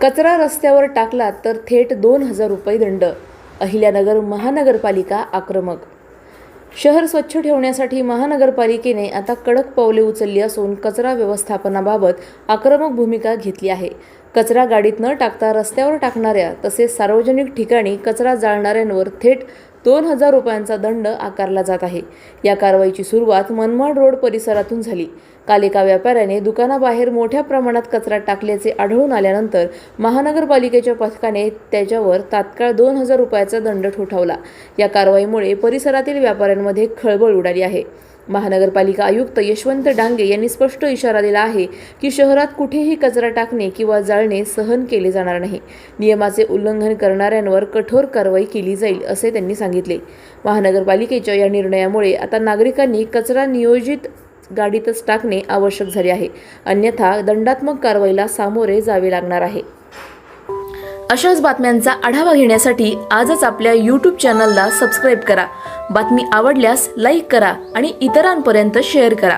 कचरा रस्त्यावर टाकला तर थेट 2,000 रुपये दंड. अहिल्यानगर महानगरपालिका आक्रमक. शहर स्वच्छ ठेवण्यासाठी महानगरपालिकेने आता कडक पावले उचलली असून कचरा व्यवस्थापनाबाबत आक्रमक भूमिका घेतली आहे. कचरा गाडीत न टाकता रस्त्यावर टाकणाऱ्या तसेच सार्वजनिक ठिकाणी कचरा जाळणाऱ्यांवर थेट 2,000 रुपयांचा दंड आकारला जात आहे. या कारवाईची सुरुवात मनमाड रोड परिसरातून झाली. काल एका व्यापाऱ्याने दुकानाबाहेर मोठ्या प्रमाणात कचरा टाकल्याचे आढळून आल्यानंतर महानगरपालिकेच्या पथकाने त्याच्यावर तात्काळ 2,000 रुपयाचा दंड ठोठावला. या कारवाईमुळे परिसरातील व्यापाऱ्यांमध्ये खळबळ उडाली आहे. महानगरपालिका आयुक्त यशवंत डांगे यांनी स्पष्ट इशारा दिला आहे की शहरात कुठेही कचरा टाकणे किंवा जाळणे सहन केले जाणार नाही. नियमाचे उल्लंघन करणाऱ्यांवर कठोर कारवाई केली जाईल असे त्यांनी सांगितले. महानगरपालिकेच्या या निर्णयामुळे आता नागरिकांनी कचरा नियोजित गाडीतच टाकणे आवश्यक झाले आहे, अन्यथा दंडात्मक कारवाईला सामोरे जावे लागणार आहे. अशाच बातम्यांचा आढावा घेण्यासाठी आजच आपल्या YouTube चॅनलला सबस्क्राईब करा. बातमी आवडल्यास लाईक करा आणि इतरांपर्यंत शेअर करा.